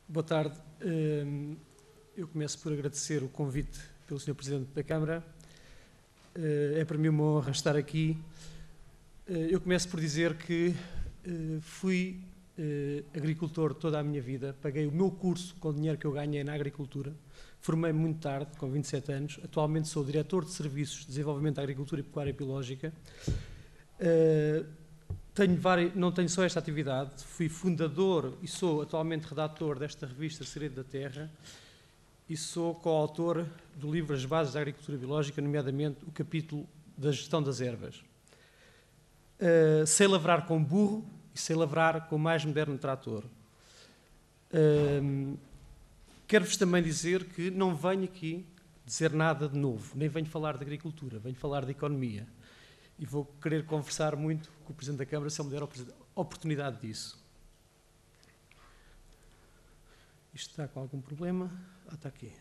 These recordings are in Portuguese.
Boa tarde. Eu começo por agradecer o convite pelo Sr. Presidente da Câmara. É para mim uma honra estar aqui. Eu começo por dizer que fui agricultor toda a minha vida, paguei o meu curso com o dinheiro que eu ganhei na agricultura, formei-me muito tarde, com 27 anos, atualmente sou diretor de Serviços de Desenvolvimento da Agricultura e Pecuária Biológica. Não tenho só esta atividade, fui fundador e sou atualmente redator desta revista Segredo da Terra e sou coautor do livro As Bases da Agricultura Biológica, nomeadamente o capítulo da gestão das ervas. Sei lavrar com burro e sei lavrar com o mais moderno trator. Quero-vos também dizer que não venho aqui dizer nada de novo, nem venho falar de agricultura, venho falar de economia. E vou querer conversar muito com o Presidente da Câmara se ele me der a oportunidade disso. Isto está com algum problema? Está aqui.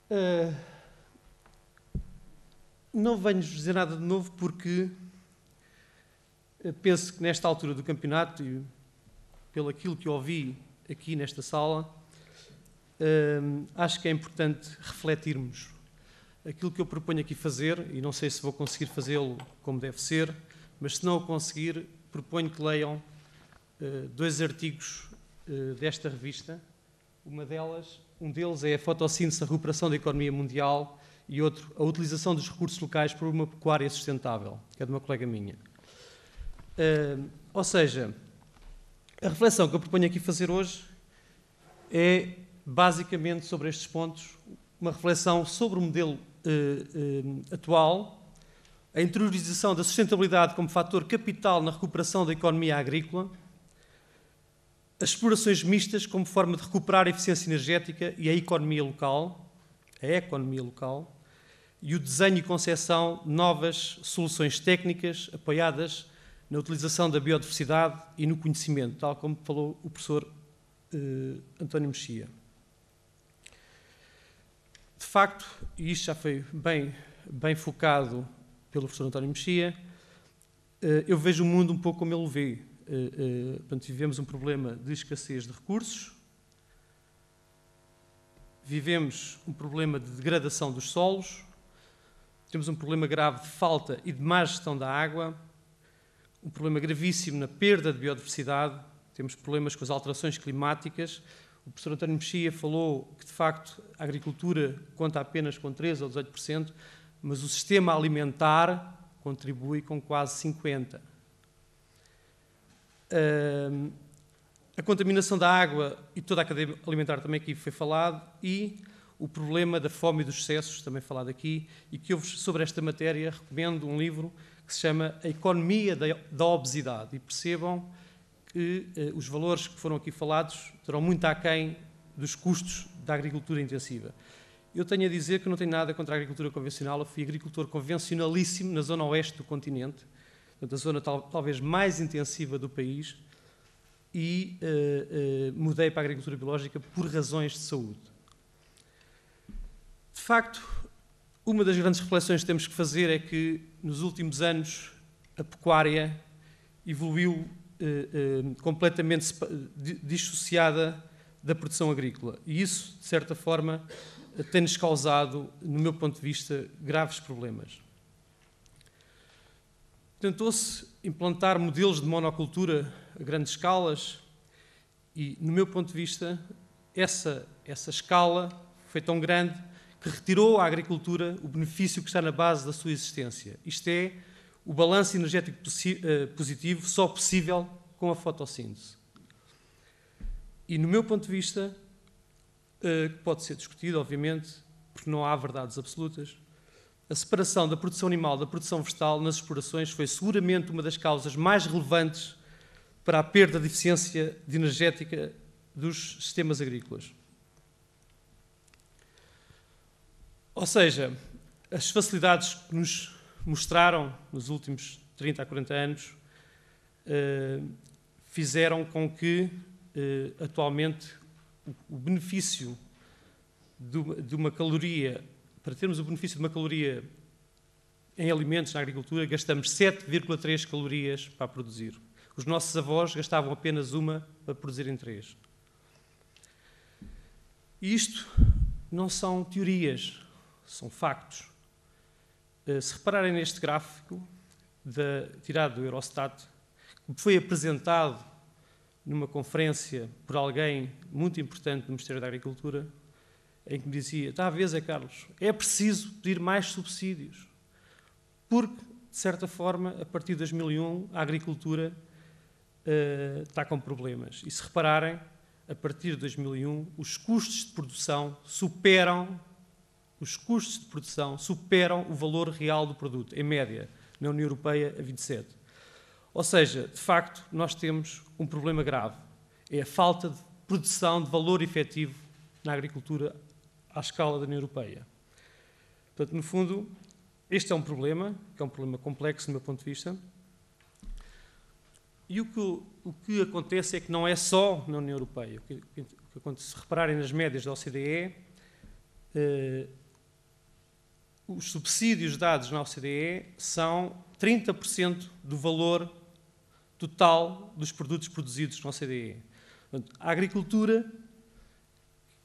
Okay. Não venho dizer nada de novo porque penso que nesta altura do campeonato e pelo aquilo que ouvi aqui nesta sala, acho que é importante refletirmos aquilo que eu proponho aqui fazer, e não sei se vou conseguir fazê-lo como deve ser, mas se não o conseguir, proponho que leiam 2 artigos desta revista. Um deles é a fotossíntese, a recuperação da economia mundial, e outro, a utilização dos recursos locais por uma pecuária sustentável, que é de uma colega minha. Ou seja, a reflexão que eu proponho aqui fazer hoje é basicamente sobre estes pontos, uma reflexão sobre o modelo atual, a interiorização da sustentabilidade como fator capital na recuperação da economia agrícola, as explorações mistas como forma de recuperar a eficiência energética e a economia local, e o desenho e concepção de novas soluções técnicas apoiadas na utilização da biodiversidade e no conhecimento, tal como falou o professor António Mexia. De facto, e isto já foi bem focado pelo professor António Mexia, eu vejo o mundo um pouco como ele o vê. Portanto, vivemos um problema de escassez de recursos, vivemos um problema de degradação dos solos, temos um problema grave de falta e de má gestão da água, um problema gravíssimo na perda de biodiversidade, temos problemas com as alterações climáticas. O professor António Mexia falou que, de facto, a agricultura conta apenas com 13% ou 18%, mas o sistema alimentar contribui com quase 50%. A contaminação da água e toda a cadeia alimentar também aqui foi falado, e o problema da fome e dos excessos, também falado aqui, e que eu, sobre esta matéria, recomendo um livro que se chama A Economia da Obesidade, e percebam que os valores que foram aqui falados terão muito aquém dos custos da agricultura intensiva. Eu tenho a dizer que não tenho nada contra a agricultura convencional, eu fui agricultor convencionalíssimo na zona oeste do continente, portanto, a zona talvez mais intensiva do país, e mudei para a agricultura biológica por razões de saúde. De facto, uma das grandes reflexões que temos que fazer é que, nos últimos anos, a pecuária evoluiu completamente dissociada da produção agrícola. E isso, de certa forma, tem-nos causado, no meu ponto de vista, graves problemas. Tentou-se implantar modelos de monocultura a grandes escalas e, no meu ponto de vista, essa escala foi tão grande que retirou à agricultura o benefício que está na base da sua existência. Isto é, o balanço energético positivo só possível com a fotossíntese. E, no meu ponto de vista, que pode ser discutido, obviamente, porque não há verdades absolutas, a separação da produção animal da produção vegetal nas explorações foi seguramente uma das causas mais relevantes para a perda de eficiência energética dos sistemas agrícolas. Ou seja, as facilidades que nos mostraram nos últimos 30 a 40 anos fizeram com que, atualmente, o benefício de uma caloria, para termos o benefício de uma caloria em alimentos, na agricultura, gastamos 7,3 calorias para produzir. Os nossos avós gastavam apenas uma para produzirem 3. E isto não são teorias, são factos. Se repararem neste gráfico, tirado do Eurostat, que foi apresentado numa conferência por alguém muito importante do Ministério da Agricultura, em que me dizia: está a ver, Zé Carlos, é preciso pedir mais subsídios, porque, de certa forma, a partir de 2001, a agricultura está com problemas. E se repararem, a partir de 2001, os custos de produção superam o valor real do produto, em média, na União Europeia, a 27. Ou seja, de facto, nós temos um problema grave. É a falta de produção de valor efetivo na agricultura à escala da União Europeia. Portanto, no fundo, este é um problema, que é um problema complexo do meu ponto de vista. E o que acontece é que não é só na União Europeia. Se repararem nas médias da OCDE, os subsídios dados na OCDE são 30% do valor total dos produtos produzidos na OCDE. Portanto, a agricultura,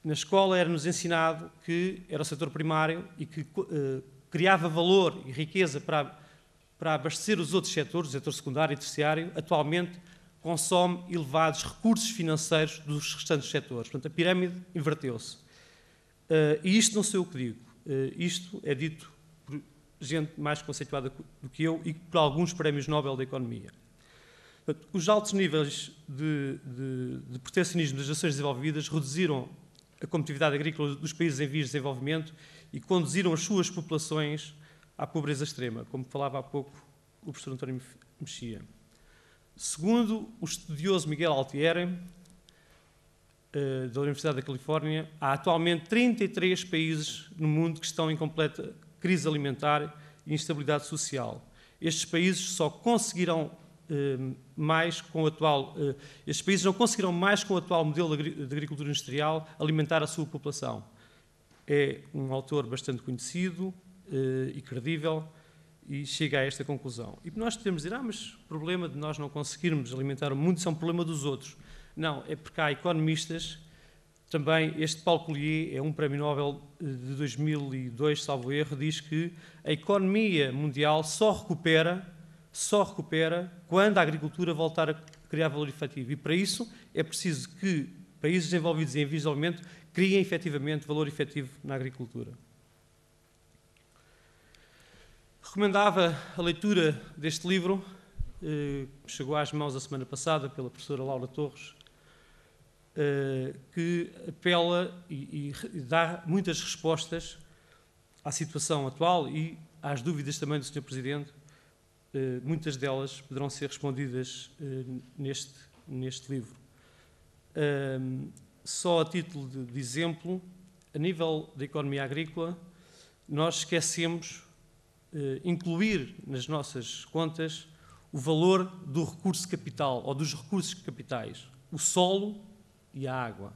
na escola era-nos ensinado que era o setor primário e que criava valor e riqueza para abastecer os outros setores, o setor secundário e terciário. Atualmente consome elevados recursos financeiros dos restantes setores. Portanto, a pirâmide inverteu-se. E isto não sei o que digo. Isto é dito por gente mais conceituada do que eu e por alguns prémios Nobel da Economia. Portanto, os altos níveis de proteccionismo das nações desenvolvidas reduziram a competitividade agrícola dos países em vias de desenvolvimento e conduziram as suas populações à pobreza extrema, como falava há pouco o professor António Mexia. Segundo o estudioso Miguel Altieri, da Universidade da Califórnia, há atualmente 33 países no mundo que estão em completa crise alimentar e instabilidade social. Estes países só conseguirão mais com o atual... estes países não conseguirão mais com o atual modelo de agricultura industrial alimentar a sua população. É um autor bastante conhecido e credível e chega a esta conclusão. E nós podemos dizer, mas o problema de nós não conseguirmos alimentar o mundo é um problema dos outros. Não, é porque há economistas, também este Paulo Collier, é um prémio Nobel de 2002, salvo erro, diz que a economia mundial só recupera quando a agricultura voltar a criar valor efetivo. E para isso é preciso que países desenvolvidos em vias de desenvolvimento criem efetivamente valor efetivo na agricultura. Recomendava a leitura deste livro, que chegou às mãos a semana passada pela professora Laura Torres, que apela e dá muitas respostas à situação atual e às dúvidas também do Sr. Presidente. Muitas delas poderão ser respondidas neste livro. Só a título de exemplo, a nível da economia agrícola, nós esquecemos incluir nas nossas contas o valor do recurso capital ou dos recursos capitais, o solo e a água.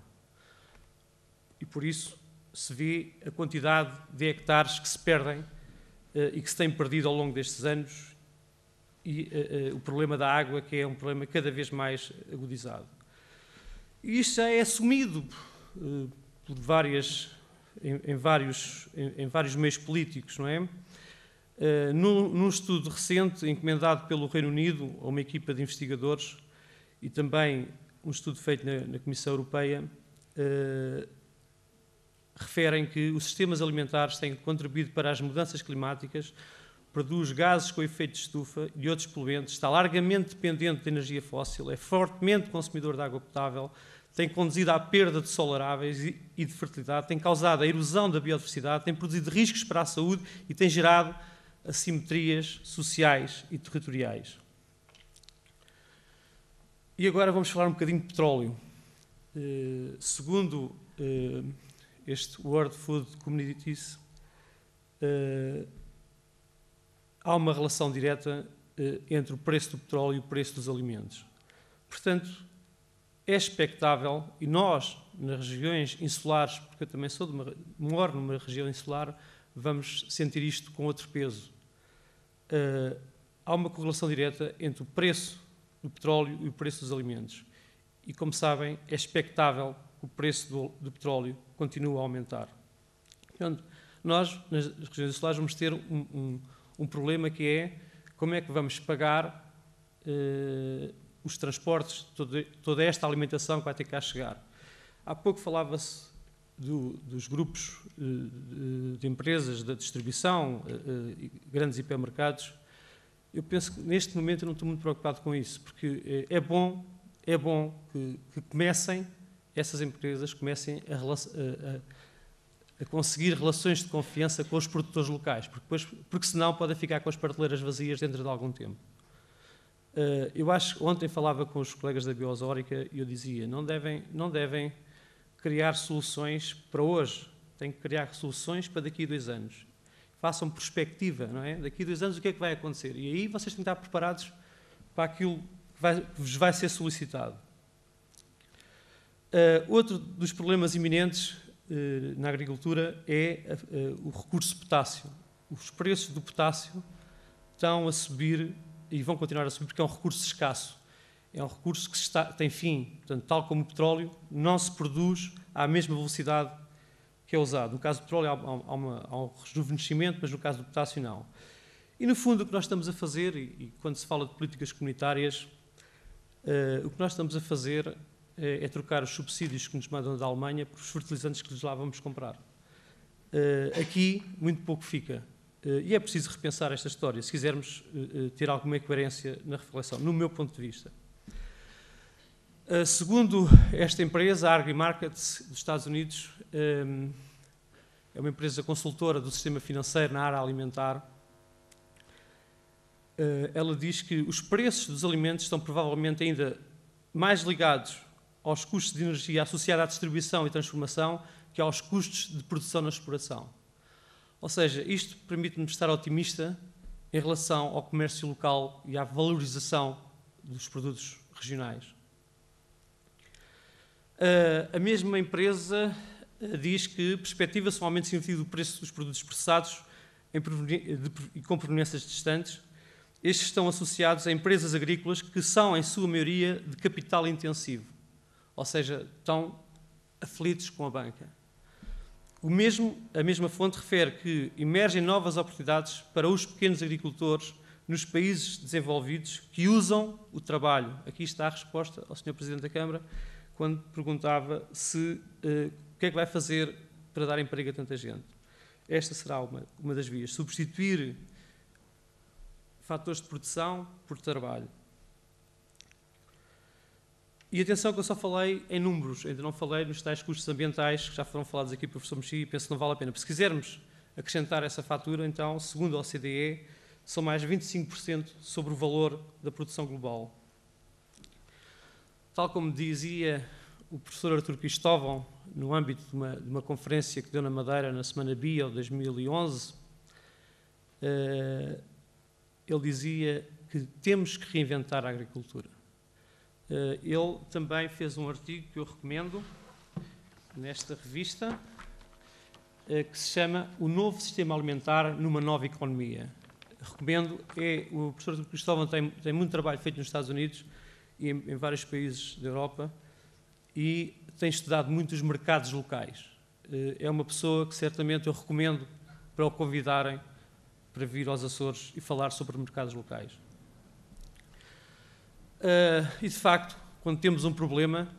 E por isso se vê a quantidade de hectares que se perdem e que se têm perdido ao longo destes anos e o problema da água, que é um problema cada vez mais agudizado. E isto já é assumido por em vários meios políticos, não é? Num estudo recente, encomendado pelo Reino Unido a uma equipa de investigadores e também um estudo feito na Comissão Europeia, referem que os sistemas alimentares têm contribuído para as mudanças climáticas, produz gases com efeito de estufa e outros poluentes, está largamente dependente de energia fóssil, é fortemente consumidor de água potável, tem conduzido à perda de solo aráveis e de fertilidade, tem causado a erosão da biodiversidade, tem produzido riscos para a saúde e tem gerado assimetrias sociais e territoriais. E agora vamos falar um bocadinho de petróleo. Segundo este World Food Communities, há uma relação direta entre o preço do petróleo e o preço dos alimentos. Portanto, é expectável, e nós, nas regiões insulares, porque eu também moro numa região insular, vamos sentir isto com outro peso. há uma correlação direta entre o preço do petróleo e o preço dos alimentos. E, como sabem, é expectável que o preço do petróleo continue a aumentar. Portanto, nós, nas regiões insulares, vamos ter um problema que é como é que vamos pagar os transportes, toda esta alimentação que vai ter que cá chegar. Há pouco falava-se dos grupos de empresas da distribuição, grandes hipermercados. Eu penso que neste momento eu não estou muito preocupado com isso, porque é bom que comecem, essas empresas comecem a conseguir relações de confiança com os produtores locais, porque senão podem ficar com as prateleiras vazias dentro de algum tempo. Eu acho que ontem falava com os colegas da Biosórica e eu dizia, não devem criar soluções para hoje, têm que criar soluções para daqui a 2 anos. Façam perspectiva, não é? Daqui a 2 anos o que é que vai acontecer? E aí vocês têm que estar preparados para aquilo que vos vai ser solicitado. Outro dos problemas iminentes na agricultura é o recurso potássio. Os preços do potássio estão a subir e vão continuar a subir porque é um recurso escasso. É um recurso que tem fim. Portanto, tal como o petróleo, não se produz à mesma velocidade que é usado. No caso do petróleo há um rejuvenescimento, mas no caso do potássio não. E, no fundo, o que nós estamos a fazer, e quando se fala de políticas comunitárias, o que nós estamos a fazer é trocar os subsídios que nos mandam da Alemanha por os fertilizantes que lhes lá vamos comprar. Aqui, muito pouco fica. E é preciso repensar esta história, se quisermos ter alguma coerência na reflexão, no meu ponto de vista. Segundo esta empresa, a Agrimarkets dos Estados Unidos, é uma empresa consultora do sistema financeiro na área alimentar. Ela diz que os preços dos alimentos estão provavelmente ainda mais ligados aos custos de energia associados à distribuição e transformação que aos custos de produção na exploração. Ou seja, isto permite-me estar otimista em relação ao comércio local e à valorização dos produtos regionais. A mesma empresa diz que perspectiva-se um aumento significativo do preço dos produtos processados e com proveniências distantes. Estes estão associados a empresas agrícolas que são, em sua maioria, de capital intensivo, ou seja, estão aflitos com a banca. A mesma fonte refere que emergem novas oportunidades para os pequenos agricultores nos países desenvolvidos que usam o trabalho. Aqui está a resposta ao Sr. Presidente da Câmara, quando perguntava o que é que vai fazer para dar emprego a tanta gente. Esta será uma das vias. Substituir fatores de produção por trabalho. E atenção que eu só falei em números, ainda não falei nos tais custos ambientais, que já foram falados aqui pelo professor Mexia, e penso que não vale a pena. Porque se quisermos acrescentar essa fatura, então, segundo a OCDE, são mais 25% sobre o valor da produção global. Tal como dizia o professor Artur Cristóvão, no âmbito de uma conferência que deu na Madeira na Semana Bio 2011, ele dizia que temos que reinventar a agricultura. Ele também fez um artigo que eu recomendo nesta revista, que se chama O Novo Sistema Alimentar numa Nova Economia. Recomendo, o professor Artur Cristóvão tem muito trabalho feito nos Estados Unidos e em vários países da Europa e tem estudado muito os mercados locais. É uma pessoa que certamente eu recomendo para o convidarem para vir aos Açores e falar sobre mercados locais. E, de facto, quando temos um problema,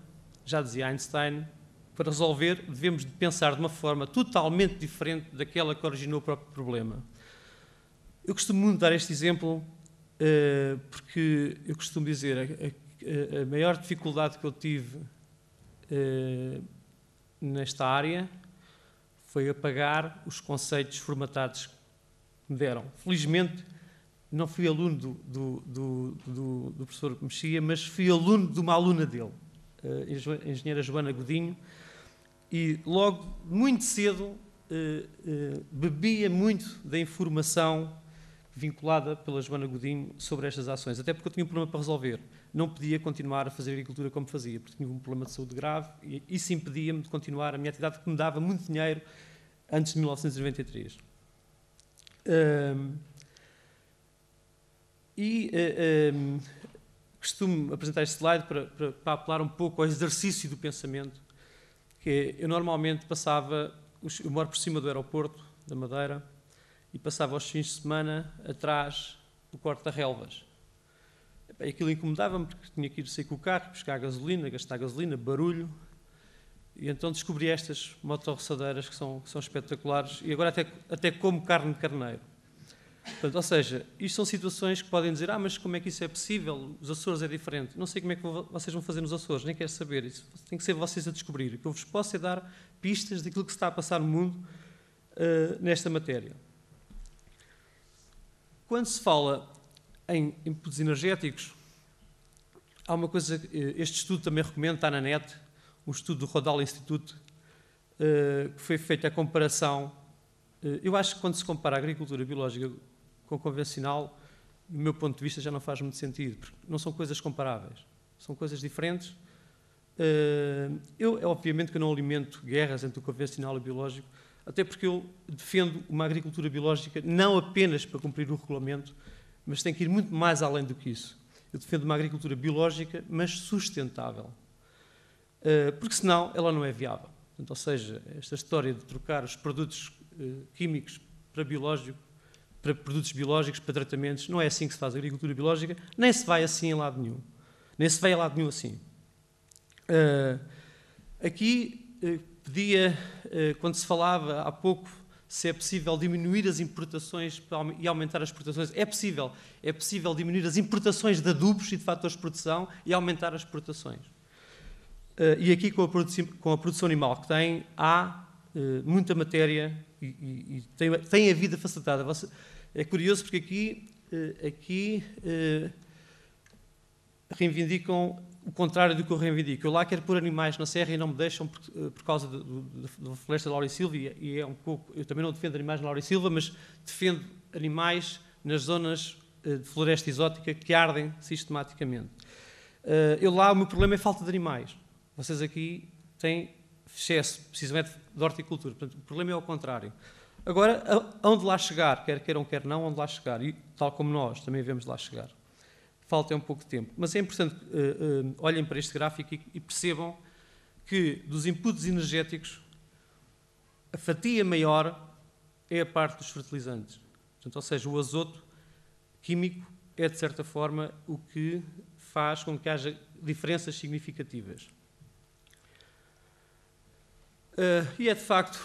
já dizia Einstein, para resolver devemos de pensar de uma forma totalmente diferente daquela que originou o próprio problema. Eu costumo muito dar este exemplo porque eu costumo dizer a maior dificuldade que eu tive nesta área foi apagar os conceitos formatados que me deram. Felizmente, não fui aluno do professor Mexia, mas fui aluno de uma aluna dele, a engenheira Joana Godinho, e logo, muito cedo, bebia muito da informação vinculada pela Joana Godinho sobre estas ações, até porque eu tinha um problema para resolver. Não podia continuar a fazer agricultura como fazia, porque tinha um problema de saúde grave e isso impedia-me de continuar a minha atividade, que me dava muito dinheiro antes de 1993. E costumo apresentar este slide para apelar um pouco ao exercício do pensamento, que eu normalmente passava, eu moro por cima do aeroporto da Madeira, e passava os fins de semana atrás do Corte da Relvas. Aquilo incomodava-me porque tinha que ir sair com o carro, buscar gasolina, gastar gasolina, barulho. E então descobri estas motorroçadeiras que são espetaculares e agora até como carne de carneiro. Portanto, ou seja, isto são situações que podem dizer, mas como é que isso é possível? Os Açores é diferente. Não sei como é que vocês vão fazer nos Açores, nem quero saber. Isso tem que ser vocês a descobrir. O que eu vos posso é dar pistas daquilo que se está a passar no mundo nesta matéria. Quando se fala em inputs energéticos, há uma coisa que este estudo também recomendo, está na net, um estudo do Rodal Institute, que foi feita a comparação. Eu acho que quando se compara a agricultura biológica com a convencional, do meu ponto de vista já não faz muito sentido, porque não são coisas comparáveis, são coisas diferentes. Obviamente que eu não alimento guerras entre o convencional e o biológico, até porque eu defendo uma agricultura biológica não apenas para cumprir o regulamento, mas tem que ir muito mais além do que isso. Eu defendo uma agricultura biológica, mas sustentável. Porque senão ela não é viável. Portanto, ou seja, esta história de trocar os produtos químicos para produtos biológicos, para tratamentos, não é assim que se faz a agricultura biológica, nem se vai assim em lado nenhum. Nem se vai a lado nenhum assim. Aqui pedia, quando se falava há pouco, se é possível diminuir as importações e aumentar as exportações. É possível diminuir as importações de adubos e de fatores de produção e aumentar as exportações. E aqui com a produção animal que tem, há muita matéria e tem a vida facilitada. É curioso porque aqui reivindicam o contrário do que eu reivindico. Eu lá quero pôr animais na serra e não me deixam por causa da floresta de Laurisilva e é um pouco. Eu também não defendo animais na Laurisilva, mas defendo animais nas zonas de floresta exótica que ardem sistematicamente. O meu problema é falta de animais. Vocês aqui têm excesso, precisamente, de horticultura. Portanto, o problema é ao contrário. Agora, aonde lá chegar, quer queiram, quer não, onde lá chegar, e tal como nós também devemos lá chegar. Falta um pouco de tempo. Mas é importante que olhem para este gráfico e percebam que dos inputs energéticos, a fatia maior é a parte dos fertilizantes. Portanto, ou seja, o azoto químico é, de certa forma, o que faz com que haja diferenças significativas. E é, de facto,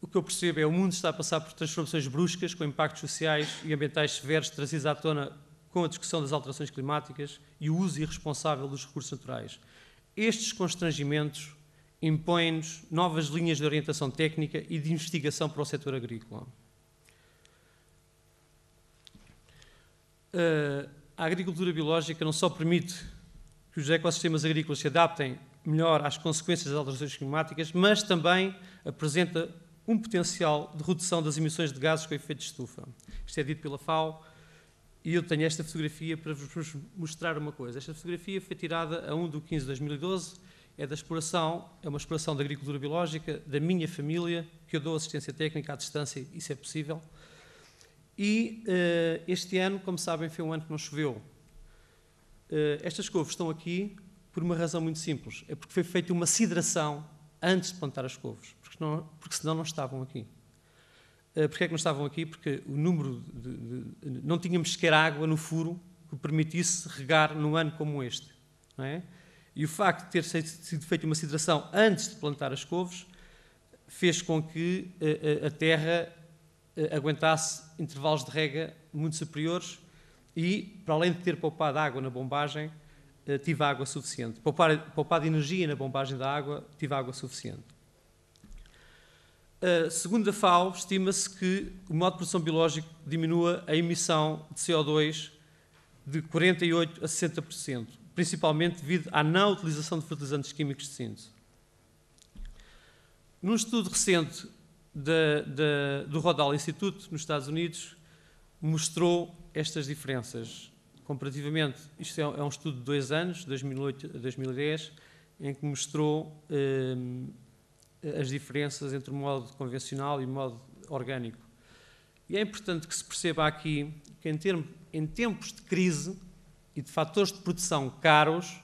o que eu percebo é que o mundo está a passar por transformações bruscas, com impactos sociais e ambientais severos, trazidos à tona com a discussão das alterações climáticas e o uso irresponsável dos recursos naturais. Estes constrangimentos impõem-nos novas linhas de orientação técnica e de investigação para o setor agrícola. A agricultura biológica não só permite que os ecossistemas agrícolas se adaptem melhor às consequências das alterações climáticas, mas também apresenta um potencial de redução das emissões de gases com efeito de estufa. Isto é dito pela FAO e eu tenho esta fotografia para vos mostrar uma coisa. Esta fotografia foi tirada a 1/15 de 2012, é uma exploração da agricultura biológica da minha família, que eu dou assistência técnica à distância, isso é possível. E este ano, como sabem, foi um ano que não choveu. Estas couves estão aqui por uma razão muito simples. É porque foi feita uma sidração antes de plantar as couves, porque senão não estavam aqui. Porquê é que não estavam aqui? Porque o número não tínhamos sequer água no furo que permitisse regar num ano como este. Não é? E o facto de ter sido feita uma sidração antes de plantar as couves fez com que a terra aguentasse intervalos de rega muito superiores e, para além de ter poupado água na bombagem, tive água suficiente. Poupado energia na bombagem da água, tive água suficiente. Segundo a FAO, estima-se que o modo de produção biológico diminua a emissão de CO2 de 48% a 60%, principalmente devido à não utilização de fertilizantes químicos de síntese. Num estudo recente do Rodal Institute, nos Estados Unidos, mostrou estas diferenças. Comparativamente, isto é um estudo de 2 anos, 2008 a 2010, em que mostrou as diferenças entre o modo convencional e o modo orgânico. E é importante que se perceba aqui que em tempos de crise e de fatores de produção caros,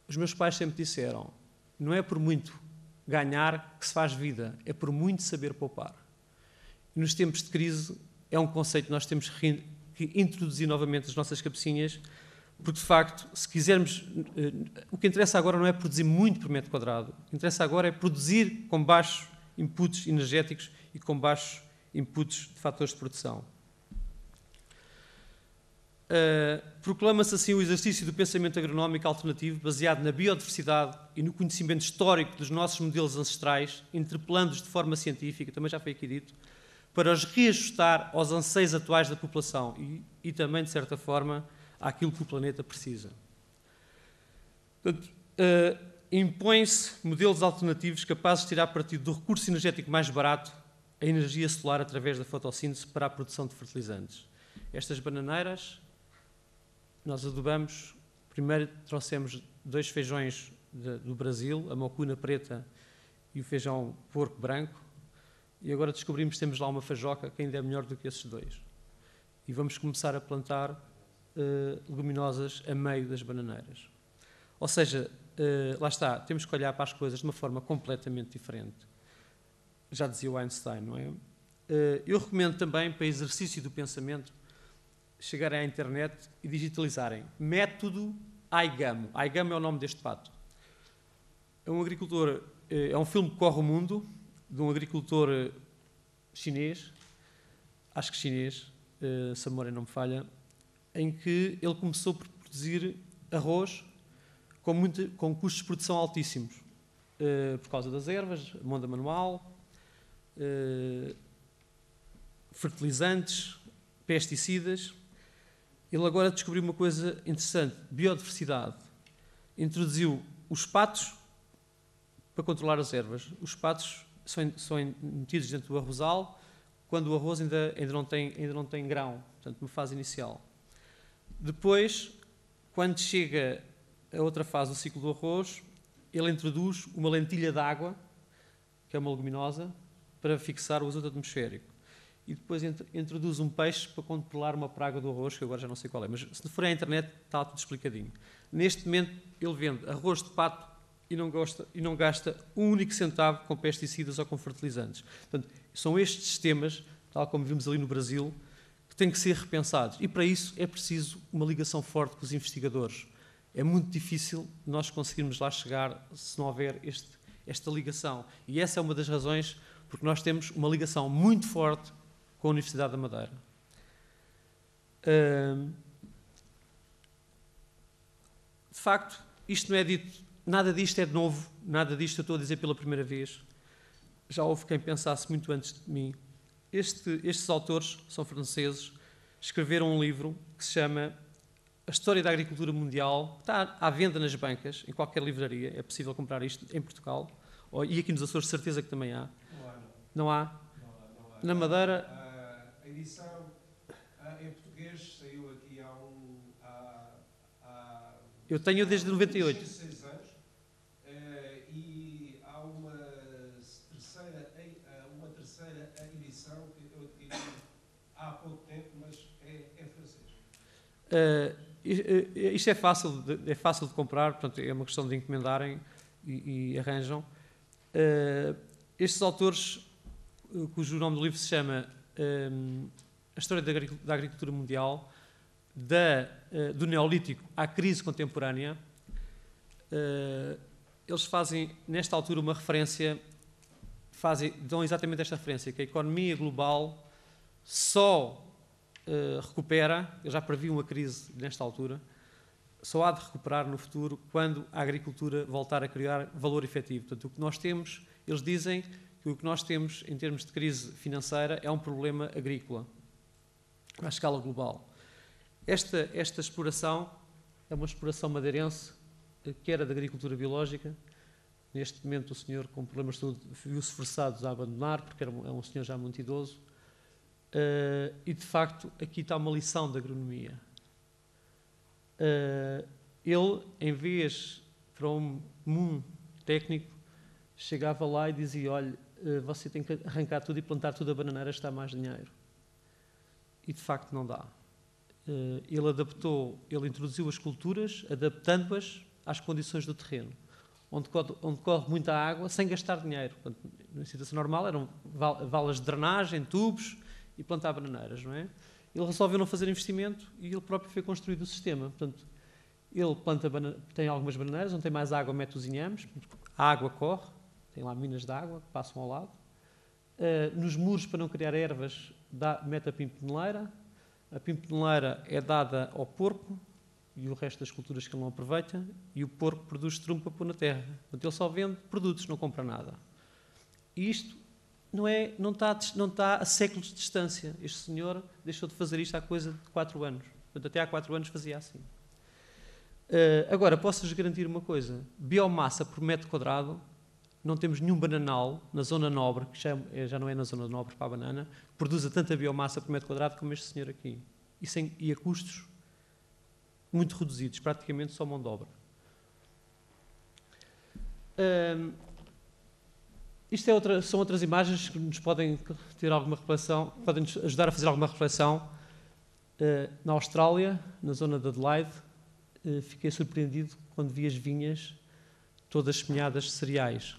os meus pais sempre disseram, não é por muito ganhar que se faz vida, é por muito saber poupar. E nos tempos de crise é um conceito que nós temos que introduzir novamente nas nossas cabecinhas, porque de facto, se quisermos, o que interessa agora não é produzir muito por metro quadrado, o que interessa agora é produzir com baixos inputs energéticos e com baixos inputs de fatores de produção. Proclama-se assim o exercício do pensamento agronómico alternativo baseado na biodiversidade e no conhecimento histórico dos nossos modelos ancestrais, interpelando-os de forma científica, também já foi aqui dito, para os reajustar aos anseios atuais da população e também, de certa forma, àquilo que o planeta precisa. Portanto, impõem-se modelos alternativos capazes de tirar partido do recurso energético mais barato, a energia solar através da fotossíntese para a produção de fertilizantes. Estas bananeiras, nós adubamos, primeiro trouxemos 2 feijões do Brasil, a mocuna preta e o feijão porco branco, e agora descobrimos que temos lá uma fajoca que ainda é melhor do que esses 2. E vamos começar a plantar leguminosas a meio das bananeiras. Ou seja, lá está, temos que olhar para as coisas de uma forma completamente diferente. Já dizia o Einstein, não é? Eu recomendo também, para exercício do pensamento, chegarem à internet e digitalizarem método Aigamo. Aigamo é o nome deste pato. É um agricultor, é um filme que corre o mundo, de um agricultor chinês, acho que chinês, se a memória não me falha, em que ele começou por produzir arroz com custos de produção altíssimos, por causa das ervas, monda manual, fertilizantes, pesticidas. Ele agora descobriu uma coisa interessante, biodiversidade. Introduziu os patos para controlar as ervas. Os patos são metidos dentro do arrozal quando o arroz ainda não tem grão, portanto, uma fase inicial. Depois, quando chega a outra fase do ciclo do arroz, ele introduz uma lentilha de água, que é uma leguminosa, para fixar o azoto atmosférico. E depois introduz um peixe para controlar uma praga do arroz, que agora já não sei qual é, mas se for à internet está tudo explicadinho. Neste momento ele vende arroz de pato e não gasta um único centavo com pesticidas ou com fertilizantes. Portanto, são estes sistemas, tal como vimos ali no Brasil, que têm que ser repensados. E para isso é preciso uma ligação forte com os investigadores. É muito difícil nós conseguirmos lá chegar se não houver esta ligação. E essa é uma das razões porque nós temos uma ligação muito forte com a Universidade da Madeira. De facto, isto não é dito, nada disto é de novo, nada disto eu estou a dizer pela primeira vez. Já houve quem pensasse muito antes de mim. Estes autores são franceses, escreveram um livro que se chama A História da Agricultura Mundial, que está à venda nas bancas, em qualquer livraria, é possível comprar isto em Portugal, e aqui nos Açores, de certeza que também há. Não há? Não há. Na Madeira... A edição em português saiu aqui eu tenho desde 98. 6 anos e há uma terceira edição que eu adquiri há pouco tempo, mas é francês. Isto é fácil de comprar, portanto, é uma questão de encomendarem e arranjam. Estes autores, cujo nome do livro se chama A História da Agricultura Mundial, do Neolítico à crise contemporânea, eles fazem, nesta altura, uma referência, dão exatamente esta referência, que a economia global só recupera, eu já previ uma crise nesta altura, só há de recuperar no futuro quando a agricultura voltar a criar valor efetivo. Portanto, o que nós temos, eles dizem que o que nós temos em termos de crise financeira é um problema agrícola, à escala global. Esta exploração é uma exploração madeirense, que era da agricultura biológica. Neste momento o senhor, com problemas de saúde, viu-se forçado a abandonar, porque é um senhor já muito idoso. E, de facto, aqui está uma lição de agronomia. Ele, em vez para um técnico, chegava lá e dizia, olha, você tem que arrancar tudo e plantar tudo a bananeira, está mais dinheiro. e de facto não dá. Ele introduziu as culturas, adaptando-as às condições do terreno, onde corre muita água, sem gastar dinheiro. Portanto, na situação normal eram valas de drenagem, tubos e plantar bananeiras, não é? Ele resolveu não fazer investimento e ele próprio foi construído o sistema. Portanto, ele tem algumas bananeiras, onde tem mais água, mete os inhames, a água corre, tem lá minas de água que passam ao lado. Nos muros, para não criar ervas, mete a pimpineleira. A pimpineleira é dada ao porco e o resto das culturas que ele não aproveita, e o porco produz estrume para pôr na terra. Portanto, ele só vende produtos, não compra nada. E isto não está a séculos de distância. Este senhor deixou de fazer isto há coisa de 4 anos. Portanto, até há 4 anos fazia assim. Agora, posso-vos garantir uma coisa. Biomassa por metro quadrado, não temos nenhum bananal na zona nobre, que já não é na zona nobre para a banana, que produza tanta biomassa por metro quadrado como este senhor aqui. E a custos muito reduzidos, praticamente só mão de obra. São outras imagens que nos podem ter alguma reflexão, podem nos ajudar a fazer alguma reflexão. Na Austrália, na zona de Adelaide, fiquei surpreendido quando vi as vinhas todas semeadas de cereais.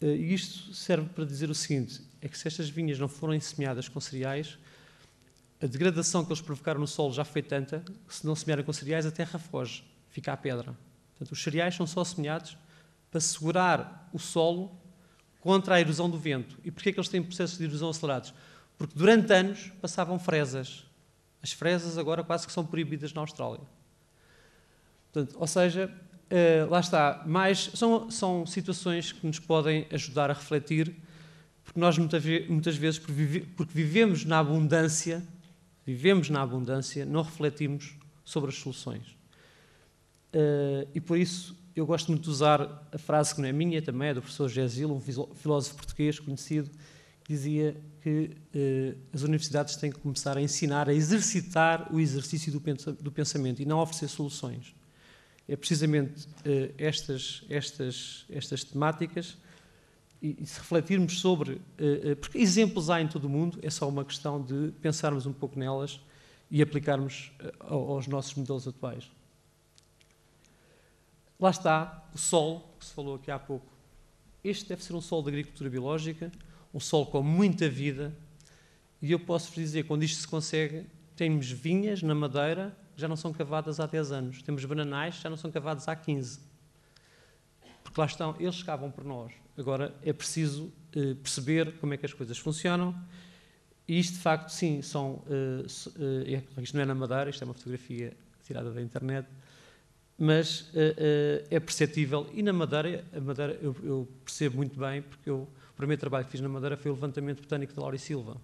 E isto serve para dizer o seguinte, é que se estas vinhas não forem semeadas com cereais, a degradação que eles provocaram no solo já foi tanta que, se não semearem com cereais, a terra foge, fica a pedra. Portanto, os cereais são só semeados para segurar o solo contra a erosão do vento. E porquê é que eles têm processos de erosão acelerados? Porque durante anos passavam fresas. As fresas agora quase que são proibidas na Austrália. Portanto, ou seja, lá está, são situações que nos podem ajudar a refletir, porque nós muitas vezes, porque vivemos na abundância, não refletimos sobre as soluções. E por isso eu gosto muito de usar a frase que não é minha, também é do professor Gésil, um filósofo português conhecido, que dizia que as universidades têm que começar a ensinar, a exercitar o exercício do pensamento e não a oferecer soluções. É precisamente estas temáticas, e se refletirmos sobre... porque exemplos há em todo o mundo, é só uma questão de pensarmos um pouco nelas e aplicarmos aos nossos modelos atuais. Lá está o solo, que se falou aqui há pouco. Este deve ser um solo de agricultura biológica, um solo com muita vida, e eu posso-vos dizer, quando isto se consegue, temos vinhas na Madeira que já não são cavadas há 10 anos. Temos bananais que já não são cavados há 15. Porque lá estão, eles cavam por nós. Agora é preciso perceber como é que as coisas funcionam. E isto, de facto, sim, isto não é na Madeira, isto é uma fotografia tirada da internet, mas é perceptível. E na Madeira, eu percebo muito bem, porque o primeiro trabalho que fiz na Madeira foi o levantamento botânico da Laura e Silva.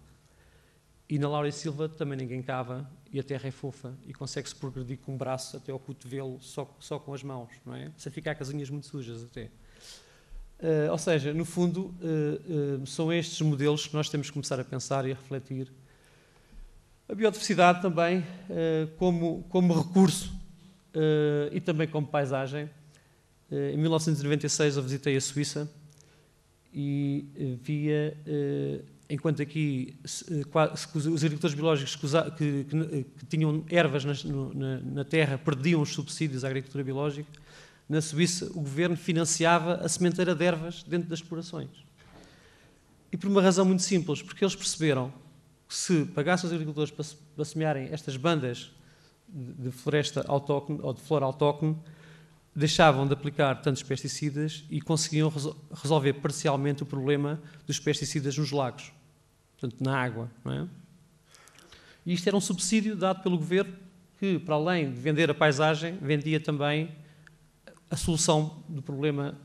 E na Laura e Silva também ninguém cava e a terra é fofa e consegue-se progredir com o braço até ao cotovelo só com as mãos, não é? Sem ficar com as unhas muito sujas até. Ou seja, no fundo, são estes modelos que nós temos que começar a pensar e a refletir. A biodiversidade também como recurso e também como paisagem. Em 1996 eu visitei a Suíça e via... enquanto aqui os agricultores biológicos que tinham ervas na terra perdiam os subsídios à agricultura biológica, na Suíça o governo financiava a sementeira de ervas dentro das explorações. E por uma razão muito simples, porque eles perceberam que se pagassem os agricultores para semearem estas bandas de floresta autóctone ou de flora autóctone, deixavam de aplicar tantos pesticidas e conseguiam resolver parcialmente o problema dos pesticidas nos lagos. Portanto, na água, não é? E isto era um subsídio dado pelo governo que, para além de vender a paisagem, vendia também a solução do problema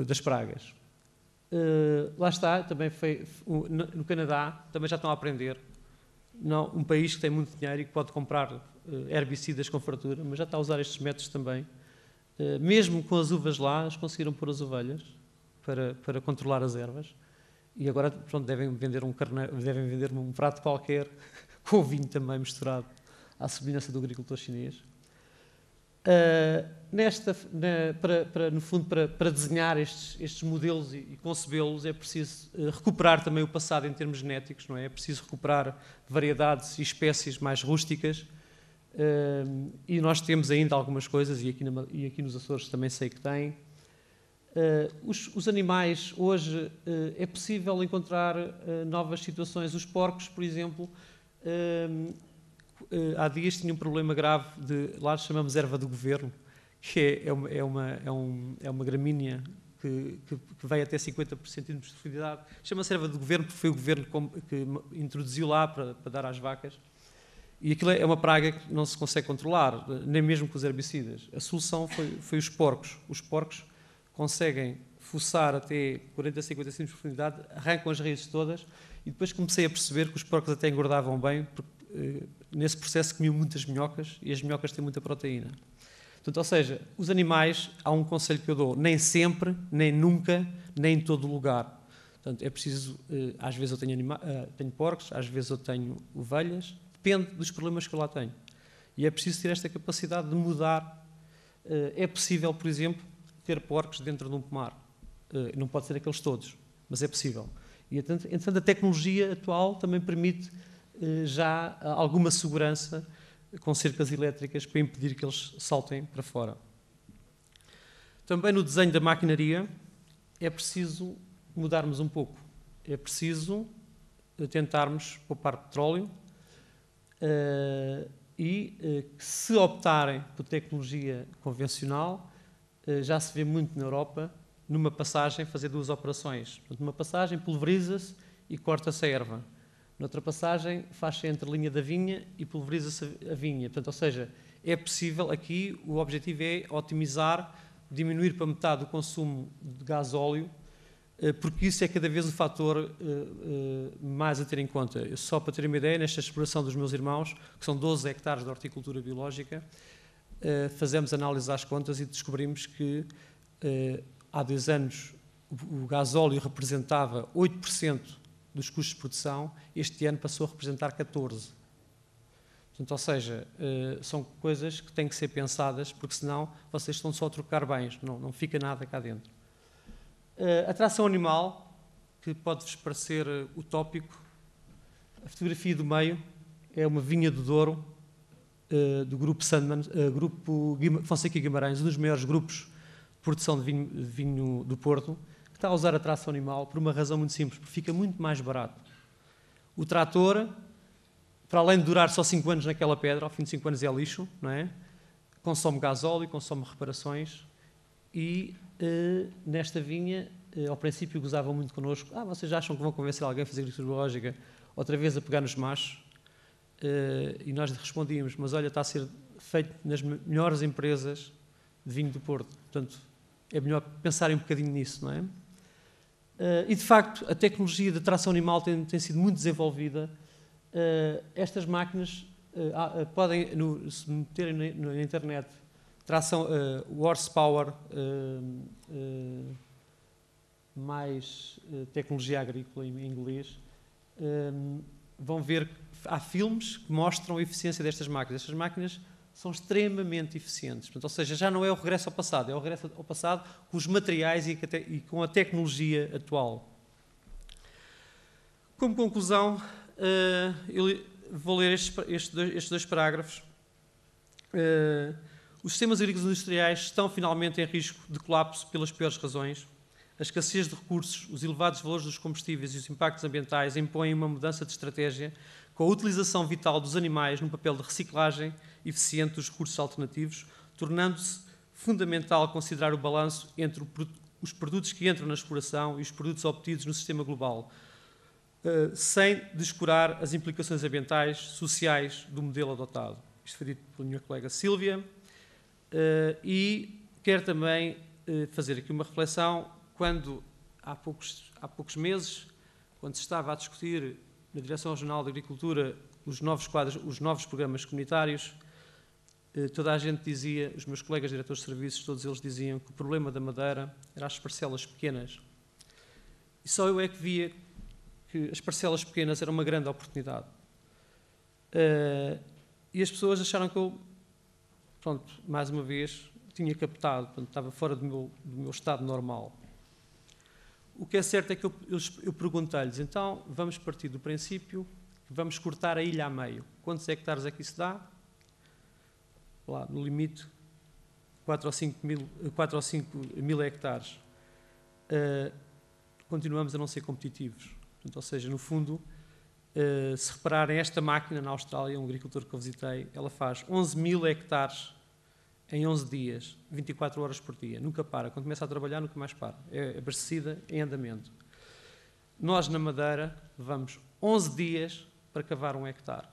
das pragas. Lá está, também no Canadá, também já estão a aprender. Um país que tem muito dinheiro e que pode comprar herbicidas com fartura, mas já está a usar estes métodos também. Mesmo com as uvas lá, eles conseguiram pôr as ovelhas para controlar as ervas, e agora pronto, devem vender um prato qualquer com o vinho também misturado, à semelhança do agricultor chinês. No fundo, para desenhar estes modelos e concebê-los, é preciso recuperar também o passado em termos genéticos, não é? É preciso recuperar variedades e espécies mais rústicas, e nós temos ainda algumas coisas, e aqui nos Açores também sei que tem. Os animais, hoje, é possível encontrar novas situações. Os porcos, por exemplo, há dias tinha um problema grave lá chamamos erva do governo, que é uma gramínea que vai até 50 centímetros de profundidade. Chama-se erva do governo porque foi o governo que introduziu lá para dar às vacas. E aquilo é uma praga que não se consegue controlar, nem mesmo com os herbicidas. A solução foi os porcos. Os porcos conseguem fuçar até 40, 50 centímetros de profundidade, arrancam as raízes todas, e depois comecei a perceber que os porcos até engordavam bem, porque nesse processo comiam muitas minhocas, e as minhocas têm muita proteína. Portanto, ou seja, os animais, há um conselho que eu dou: nem sempre, nem nunca, nem em todo lugar. Portanto, é preciso, às vezes eu tenho porcos, às vezes eu tenho ovelhas, depende dos problemas que eu lá tenho. E é preciso ter esta capacidade de mudar. É possível, por exemplo, ter porcos dentro de um pomar. Não pode ser aqueles todos, mas é possível. E, entretanto, a tecnologia atual também permite já alguma segurança com cercas elétricas para impedir que eles saltem para fora. Também no desenho da maquinaria é preciso mudarmos um pouco. É preciso tentarmos poupar petróleo e se optarem por tecnologia convencional, já se vê muito na Europa, numa passagem fazer duas operações. Portanto, numa passagem pulveriza-se e corta-se a erva. Noutra passagem faz-se a entrelinha da vinha e pulveriza-se a vinha. Portanto, ou seja, é possível aqui, o objetivo é otimizar, diminuir para metade o consumo de gasóleo, porque isso é cada vez um fator mais a ter em conta. Só para ter uma ideia, nesta exploração dos meus irmãos, que são 12 hectares de horticultura biológica, fazemos análise às contas e descobrimos que há 2 anos o gasóleo representava 8% dos custos de produção, este ano passou a representar 14%. Portanto, ou seja, são coisas que têm que ser pensadas, porque senão vocês estão só a trocar bens, não fica nada cá dentro. A tração animal, que pode-vos parecer utópico, a fotografia do meio é uma vinha do Douro, do grupo Sandman, grupo Fonseca e Guimarães, um dos maiores grupos de produção de vinho do Porto, que está a usar a tração animal por uma razão muito simples, porque fica muito mais barato. O trator, para além de durar só 5 anos naquela pedra, ao fim de 5 anos é lixo, não é? Consome gasóleo, consome reparações e nesta vinha, ao princípio gozavam muito connosco: vocês acham que vão convencer alguém a fazer agricultura biológica outra vez a pegar nos machos? E nós respondíamos: mas olha, está a ser feito nas melhores empresas de vinho do Porto, portanto é melhor pensarem um bocadinho nisso, não é? E de facto a tecnologia de tração animal tem sido muito desenvolvida. Estas máquinas podem, se meterem na internet, tração horsepower mais tecnologia agrícola em inglês, vão ver que há filmes que mostram a eficiência destas máquinas. Estas máquinas são extremamente eficientes. Portanto, ou seja, já não é o regresso ao passado, é o regresso ao passado com os materiais e com a tecnologia atual. Como conclusão, eu vou ler estes dois parágrafos. Os sistemas agrícolas industriais estão finalmente em risco de colapso pelas piores razões. A escassez de recursos, os elevados valores dos combustíveis e os impactos ambientais impõem uma mudança de estratégia com a utilização vital dos animais num papel de reciclagem eficiente dos recursos alternativos, tornando-se fundamental considerar o balanço entre os produtos que entram na exploração e os produtos obtidos no sistema global, sem descurar as implicações ambientais, sociais do modelo adotado. Isto foi dito pela minha colega Sílvia. E quero também fazer aqui uma reflexão. Quando, há poucos meses, quando se estava a discutir na Direção Regional de Agricultura os novos programas comunitários, toda a gente dizia, os meus colegas diretores de serviços, todos eles diziam que o problema da Madeira era as parcelas pequenas. E só eu é que via que as parcelas pequenas eram uma grande oportunidade. E as pessoas acharam que eu pronto, mais uma vez, tinha captado, portanto, estava fora do meu estado normal. O que é certo é que eu perguntei-lhes, então, vamos partir do princípio que vamos cortar a ilha a meio. Quantos hectares é que isso dá? Lá, no limite, 4 ou 5 mil hectares. Continuamos a não ser competitivos. Portanto, ou seja, no fundo, se repararem, esta máquina na Austrália, um agricultor que eu visitei, ela faz 11 mil hectares em 11 dias, 24 horas por dia. Nunca para. Quando começa a trabalhar, nunca mais para. É abastecida em andamento. Nós, na Madeira, levamos 11 dias para cavar 1 hectare.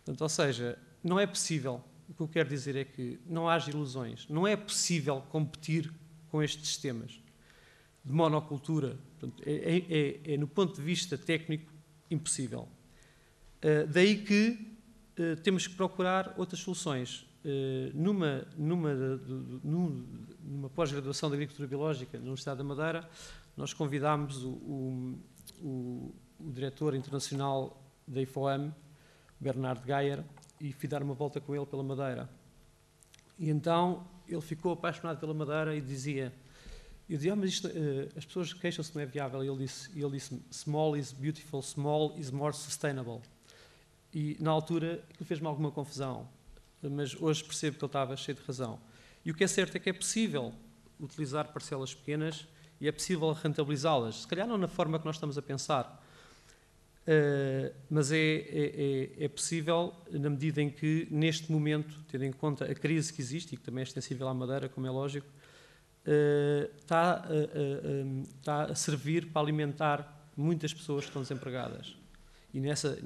Portanto, ou seja, não é possível. O que eu quero dizer é que não haja ilusões. Não é possível competir com estes sistemas de monocultura. Portanto, no ponto de vista técnico, impossível. Daí que temos que procurar outras soluções. Numa pós-graduação de Agricultura Biológica na Universidade da Madeira, nós convidámos o diretor internacional da IFOAM, Bernard Geyer, e fui dar uma volta com ele pela Madeira. E então ele ficou apaixonado pela Madeira e dizia, mas isto, as pessoas queixam-se que não é viável. E ele disse, small is beautiful, small is more sustainable. E na altura aquilo fez-me alguma confusão, mas hoje percebo que ele estava cheio de razão. E o que é certo é que é possível utilizar parcelas pequenas e é possível rentabilizá-las. Se calhar não na forma que nós estamos a pensar, mas é possível na medida em que, neste momento, tendo em conta a crise que existe e que também é extensível à Madeira, como é lógico, está a servir para alimentar muitas pessoas que estão desempregadas. E nessa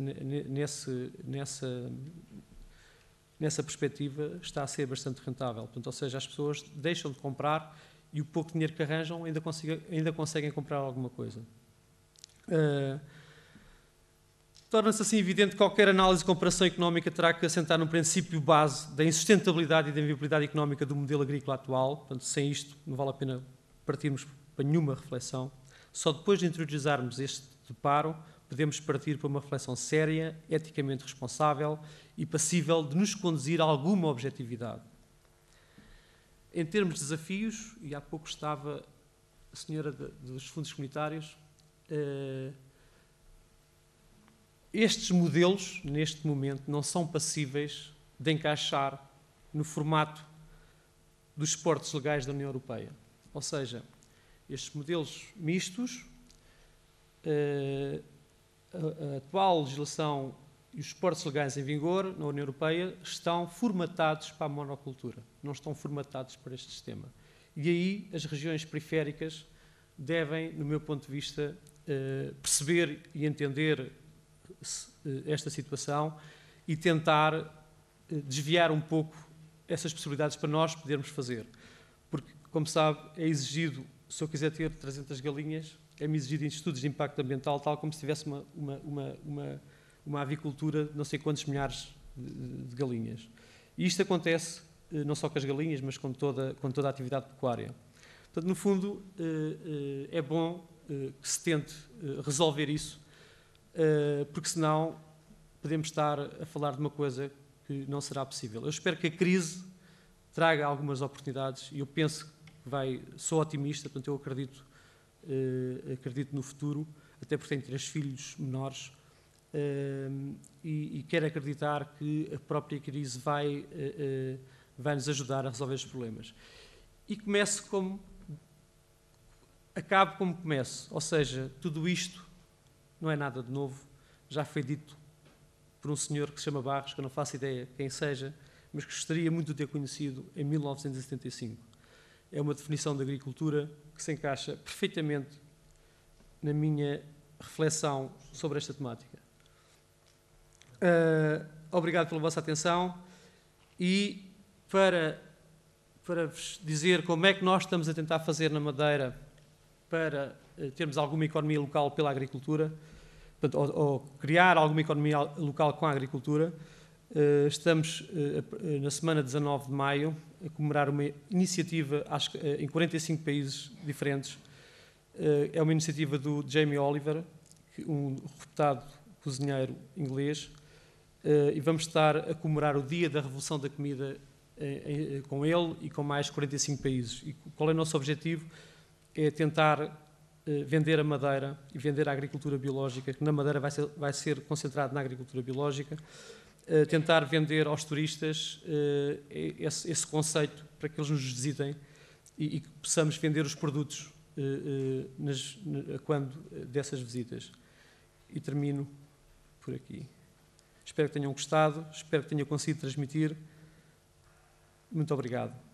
perspectiva está a ser bastante rentável. Portanto, ou seja, as pessoas deixam de comprar e o pouco dinheiro que arranjam ainda conseguem comprar alguma coisa. Torna-se assim evidente que qualquer análise de comparação económica terá que assentar no princípio base da insustentabilidade e da inviabilidade económica do modelo agrícola atual. Portanto, sem isto não vale a pena partirmos para nenhuma reflexão. Só depois de interiorizarmos este deparo podemos partir para uma reflexão séria, eticamente responsável e passível de nos conduzir a alguma objetividade. Em termos de desafios, e há pouco estava a senhora dos fundos comunitários, estes modelos, neste momento, não são passíveis de encaixar no formato dos suportes legais da União Europeia. Ou seja, estes modelos mistos, a atual legislação e os suportes legais em vigor na União Europeia estão formatados para a monocultura, não estão formatados para este sistema. E aí as regiões periféricas devem, no meu ponto de vista, perceber e entender esta situação e tentar desviar um pouco essas possibilidades para nós podermos fazer. Porque, como sabe, é exigido, se eu quiser ter 300 galinhas, é-me exigido em estudos de impacto ambiental, tal como se tivesse uma avicultura de não sei quantos milhares de galinhas. E isto acontece não só com as galinhas, mas com toda a atividade pecuária. Portanto, no fundo, é bom que se tente resolver isso, porque senão podemos estar a falar de uma coisa que não será possível. Eu espero que a crise traga algumas oportunidades e eu penso que sou otimista, portanto eu acredito no futuro, até porque tenho 3 filhos menores e quero acreditar que a própria crise vai nos ajudar a resolver os problemas. E acabe como começo, ou seja, tudo isto não é nada de novo, já foi dito por um senhor que se chama Barros, que eu não faço ideia quem seja, mas que gostaria muito de ter conhecido em 1975. É uma definição de agricultura que se encaixa perfeitamente na minha reflexão sobre esta temática. Obrigado pela vossa atenção e para vos dizer como é que nós estamos a tentar fazer na Madeira para termos alguma economia local pela agricultura, portanto, ou criar alguma economia local com a agricultura. Estamos, na semana 19 de maio, a comemorar uma iniciativa em 45 países diferentes. É uma iniciativa do Jamie Oliver, um reputado cozinheiro inglês, e vamos estar a comemorar o Dia da Revolução da Comida com ele e com mais 45 países. E qual é o nosso objetivo? É tentar vender a madeira e vender a agricultura biológica, que na Madeira vai ser concentrado na agricultura biológica, tentar vender aos turistas esse conceito para que eles nos visitem e que possamos vender os produtos quando dessas visitas. E termino por aqui. Espero que tenham gostado, espero que tenha conseguido transmitir. Muito obrigado.